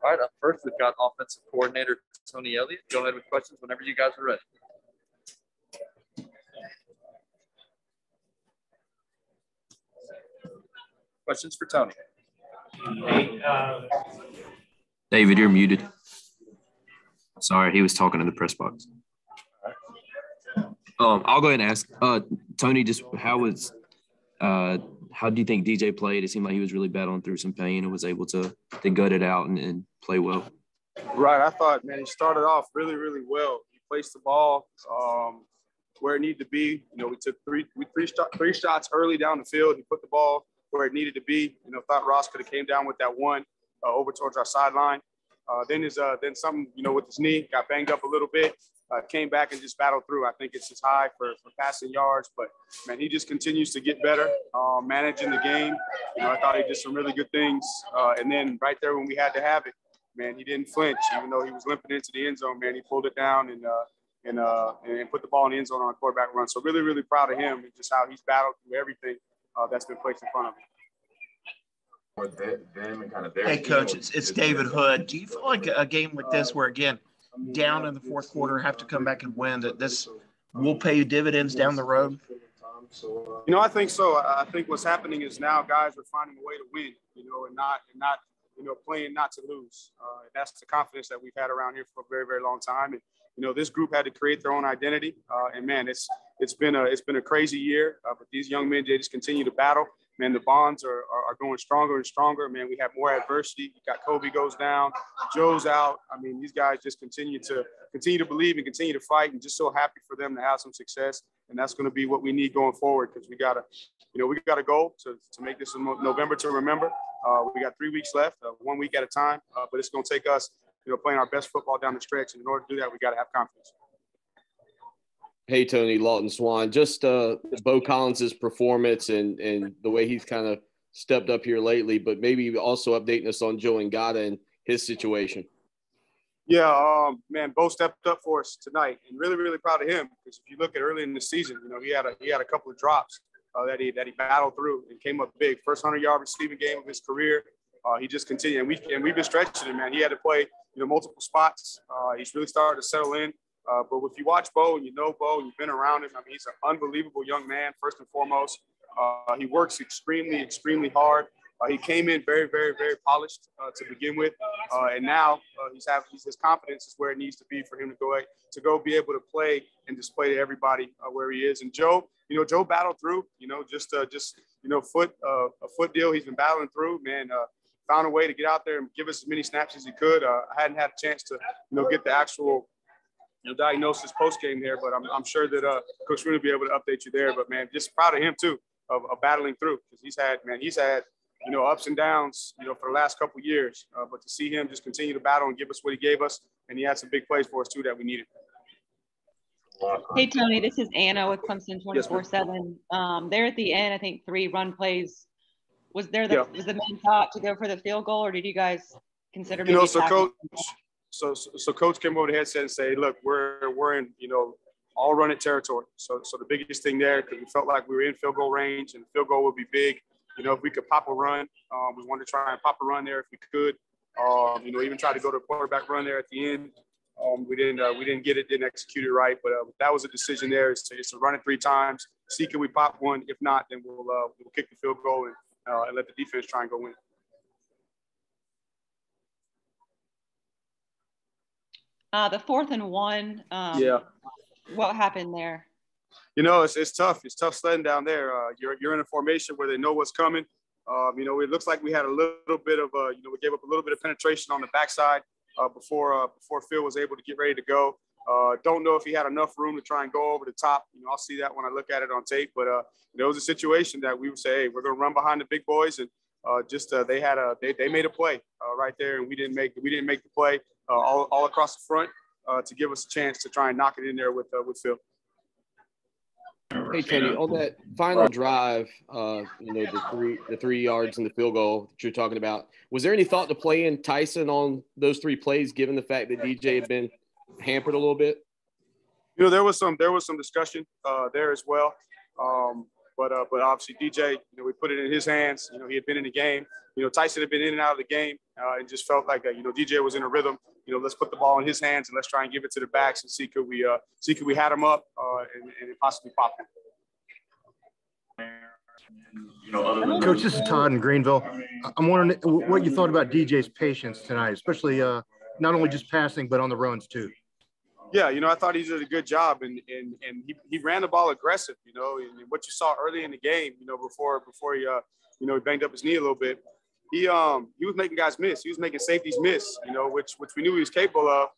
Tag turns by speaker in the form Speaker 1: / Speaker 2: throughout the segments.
Speaker 1: All right, up first, we've got offensive coordinator Tony Elliott. Go ahead with questions whenever you guys are ready. Questions for Tony.
Speaker 2: Hey,
Speaker 3: David, you're muted. Sorry, he was talking in the press box. I'll go ahead and ask Tony. Just how do you think DJ played? It seemed like he was really battling through some pain and was able to gut it out and play well.
Speaker 4: Right, I thought, man, he started off really, really well. He placed the ball where it needed to be. You know, we took three shots early down the field. He put the ball where it needed to be. You know, thought Ross could have came down with that one over towards our sideline. Then something, you know, with his knee, got banged up a little bit. Came back and just battled through. I think it's his high for passing yards, but man, he just continues to get better, managing the game. You know, I thought he did some really good things. And then right there when we had to have it, man, he didn't flinch, even though he was limping into the end zone. Man, he pulled it down and put the ball in the end zone on a quarterback run. So really, really proud of him and just how he's battled through everything that's been placed in front of him.
Speaker 2: Hey, Coach, it's David Hood. Do you feel like a game like this where, again, down in the fourth quarter, have to come back and win, that this will pay you dividends down the road?
Speaker 4: You know, I think so. I think what's happening is now guys are finding a way to win, you know, and not you know, playing not to lose. That's the confidence that we've had around here for a very, very long time. And, you know, this group had to create their own identity. And man, it's been a crazy year, but these young men, they just continue to battle. Man, the bonds are going stronger and stronger. Man, we have more adversity. You got Kobe goes down, Joe's out. I mean, these guys just continue to believe and continue to fight, and just so happy for them to have some success. And that's going to be what we need going forward, because we got a goal to make this in November to remember. We got 3 weeks left, 1 week at a time, but it's going to take us, you know, playing our best football down the stretch. And in order to do that, we got to have confidence.
Speaker 5: Hey, Tony, Lawton Swan, just Beaux Collins' performance and the way he's kind of stepped up here lately, but maybe also updating us on Joe Ngata and his situation.
Speaker 4: Yeah, man, Beaux stepped up for us tonight, and really, really proud of him, because if you look at early in the season, you know, he had a couple of drops that he battled through and came up big. First 100-yard receiving game of his career. He just continued, and we've been stretching him, man. He had to play, you know, multiple spots. He's really started to settle in. But if you watch Beaux and you know Beaux and you've been around him, I mean, he's an unbelievable young man, first and foremost. He works extremely, extremely hard. He came in very, very, very polished to begin with. And now his confidence is where it needs to be for him to go be able to play and display to everybody where he is. And Joe, you know, Joe battled through, you know, just you know, a foot deal he's been battling through, man. Found a way to get out there and give us as many snaps as he could. I hadn't had a chance to, you know, get the actual, you know, diagnosis post-game there, but I'm sure that Coach Rooney will be able to update you there. But, man, just proud of him, too, of battling through, because he's had, you know, ups and downs, you know, for the last couple of years. But to see him just continue to battle and give us what he gave us, and he had some big plays for us, too, that we needed.
Speaker 6: Hey, Tony, this is Anna with Clemson 24/7. There at the end, I think 3 run plays. Was the main thought to go for the field goal, or did you guys consider maybe
Speaker 4: So Coach came over the headset and said, look, we're in, you know, all run it territory. So the biggest thing there, because we felt like we were in field goal range and the field goal would be big. You know, if we could pop a run, we wanted to try and pop a run there if we could. You know, even try to go to a quarterback run there at the end. We didn't get it, didn't execute it right. But that was a decision there, is to run it 3 times. See, can we pop one? If not, then we'll kick the field goal and let the defense try and go win.
Speaker 6: The 4th and 1. What happened there?
Speaker 4: You know, it's tough. It's tough sledding down there. You're in a formation where they know what's coming. You know, it looks like we had a little bit of, you know, we gave up a little bit of penetration on the backside before Phil was able to get ready to go. Don't know if he had enough room to try and go over the top. You know, I'll see that when I look at it on tape. But there was a situation that we would say, hey, we're going to run behind the big boys, and they made a play right there, and we didn't make the play all across the front to give us a chance to try and knock it in there with Phil.
Speaker 5: Hey, Tony, on that final drive, you know, the 3 yards and the field goal that you're talking about, was there any thought to play in Taisun on those 3 plays, given the fact that DJ had been hampered a little bit?
Speaker 4: You know, there was some discussion there as well. But obviously DJ, we put it in his hands. He had been in the game. Taisun had been in and out of the game, and just felt like DJ was in a rhythm. Let's put the ball in his hands and let's try and give it to the backs and see could we hat him up and possibly pop him.
Speaker 7: Coach, this is Todd in Greenville. I'm wondering what you thought about DJ's patience tonight, especially not only just passing but on the runs too.
Speaker 4: Yeah, I thought he did a good job, and he ran the ball aggressive. And what you saw early in the game, before he he banged up his knee a little bit, he was making guys miss. He was making safeties miss, which we knew he was capable of.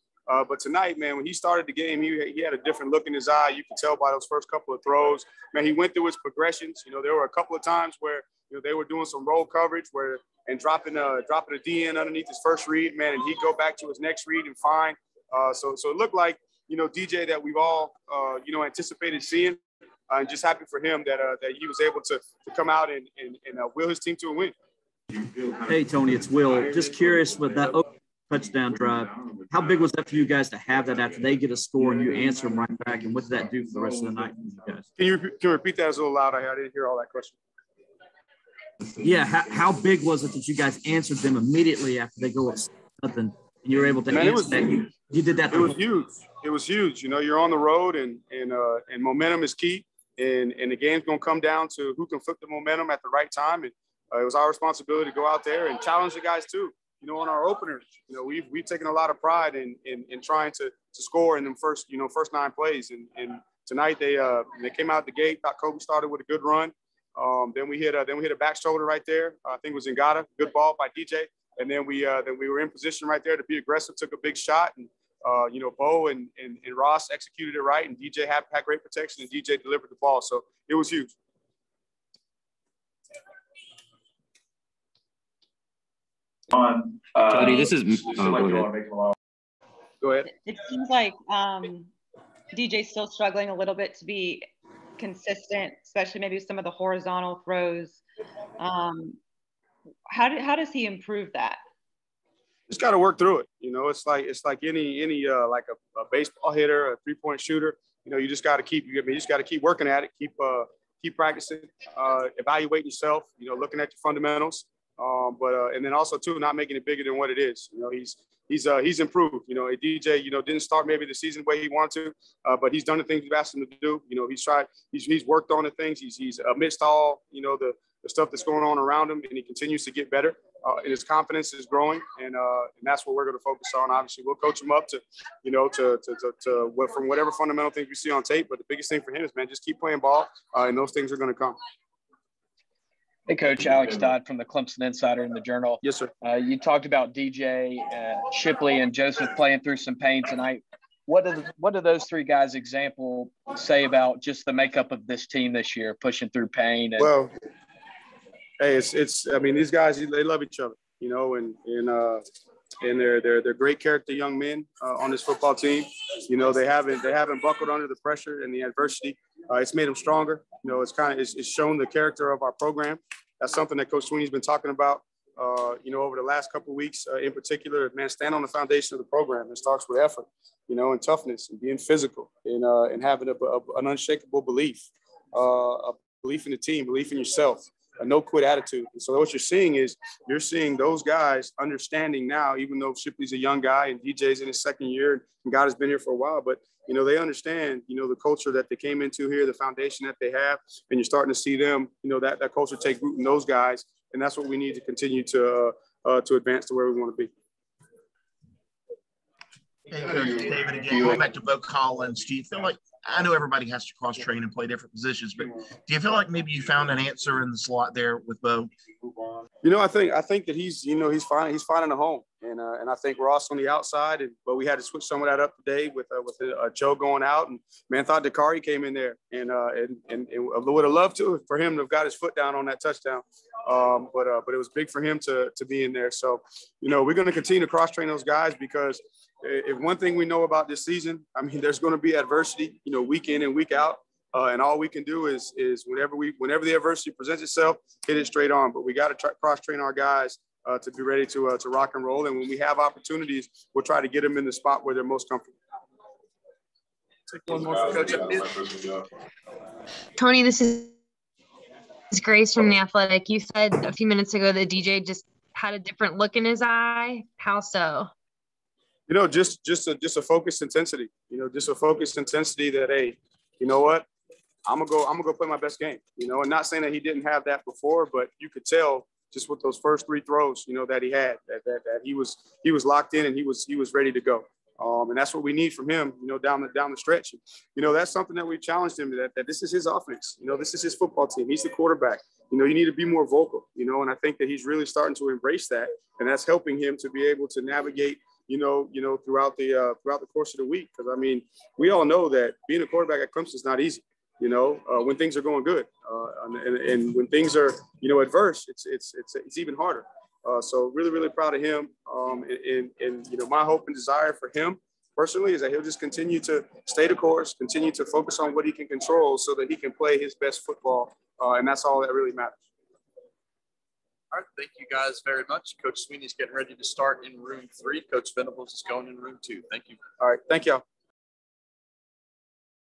Speaker 4: But tonight, man, when he started the game, he had a different look in his eye. You could tell by those first couple of throws. Man, he went through his progressions. There were a couple of times where they were doing some roll coverage and dropping a DN underneath his first read, man, and he'd go back to his next read and find. So it looked like DJ that we've all anticipated seeing. And just happy for him that he was able to come out and will his team to a win.
Speaker 8: Hey Tony, it's Will. Just curious with that touchdown drive, how big was that for you guys to have that after they get a score and you answer them right back? And what did that do for the rest of the night for you guys?
Speaker 4: Can you repeat that a little loud? I didn't hear all that question.
Speaker 8: Yeah, how big was it that you guys answered them immediately after they go up something and you were able to answer that? You did that.
Speaker 4: It was huge. It was huge. You're on the road and momentum is key. And the game's going to come down to who can flip the momentum at the right time. And it was our responsibility to go out there and challenge the guys too. On our openers, we've taken a lot of pride in trying to score in them first 9 plays. And tonight they came out the gate. Thought Kobe started with a good run. Then we hit a back shoulder right there. I think it was Ngata. Good ball by DJ. And then we were in position right there to be aggressive. Took a big shot, and Beaux and Ross executed it right, and DJ had great protection, and DJ delivered the ball. So it was huge.
Speaker 3: Tony, this is go ahead.
Speaker 4: Go ahead.
Speaker 6: It seems like DJ's still struggling a little bit to be consistent, especially maybe some of the horizontal throws. How does he improve that?
Speaker 4: Just got to work through it. It's like any like a baseball hitter, a 3-point shooter. You just got to keep working at it, keep practicing, evaluating yourself. Looking at your fundamentals. And then also too, not making it bigger than what it is. He's improved. DJ, didn't start maybe the season the way he wanted to, but he's done the things we've asked him to do. He's worked on the things. He's amidst all the stuff that's going on around him, and he continues to get better. And his confidence is growing, and that's what we're going to focus on. Obviously, we'll coach him up to from whatever fundamental things we see on tape. But the biggest thing for him is, man, just keep playing ball, and those things are going to come.
Speaker 9: Hey, Coach, Alex Dodd from the Clemson Insider in the Journal.
Speaker 4: Yes, sir.
Speaker 9: You talked about DJ, Shipley, and Joseph playing through some pain tonight. What do those three guys' example say about just the makeup of this team this year, pushing through pain? Well,
Speaker 4: hey, I mean, these guys, they love each other, and they're great character young men on this football team. They haven't buckled under the pressure and the adversity. It's made them stronger. It's shown the character of our program. That's something that Coach Sweeney's been talking about, over the last couple of weeks in particular. Man, stand on the foundation of the program. It starts with effort, and toughness and being physical and having an unshakable belief, a belief in the team, belief in yourself. A no-quit attitude. And so what you're seeing those guys understanding now, even though Shipley's a young guy and DJ's in his second year and God has been here for a while, but, they understand, the culture that they came into here, the foundation that they have, and you're starting to see them, that culture take root in those guys. And that's what we need to continue to advance to where we want to be.
Speaker 2: Hey, Coach David, again, going back to Beaux Collins, do you feel like, I know everybody has to cross-train and play different positions, but do you feel like maybe you found an answer in the slot there with Beaux?
Speaker 4: I think that he's finding a home, and I think Ross on the outside, but we had to switch some of that up today with Joe going out, and man, thought Dakari came in there, and would have loved for him to have got his foot down on that touchdown, but it was big for him to be in there. So, we're going to continue to cross-train those guys because if one thing we know about this season, I mean, there's going to be adversity, week in and week out. And all we can do is whenever the adversity presents itself, hit it straight on. But we got to cross-train our guys to be ready to rock and roll. And when we have opportunities, we'll try to get them in the spot where they're most comfortable.
Speaker 2: Take one more for Coach.
Speaker 10: Tony, this is Grace from The Athletic. You said a few minutes ago that DJ just had a different look in his eye. How so?
Speaker 4: You know, just a focused intensity. You know, just a focused intensity that, hey, you know what? I'm gonna go play my best game. You know, and not saying that he didn't have that before, but you could tell just with those first 3 throws, you know, that he had, that he was locked in and he was ready to go. And that's what we need from him, you know, down the stretch. You know, that's something that we've challenged him that this is his offense. You know, this is his football team. He's the quarterback. You know, you need to be more vocal, you know, and I think that he's really starting to embrace that. And that's helping him to be able to navigate, you know, throughout the course of the week. Because, I mean, we all know that being a quarterback at Clemson is not easy, you know, when things are going good. And when things are, you know, adverse, it's even harder. So really, really proud of him. And, you know, my hope and desire for him personally is that he'll just continue to stay the course, continue to focus on what he can control so that he can play his best football. And that's all that really matters.
Speaker 1: All right. Thank you guys very much. Coach Sweeney's getting ready to start in room 3. Coach Venables is going in room 2. Thank you.
Speaker 4: All right. Thank y'all.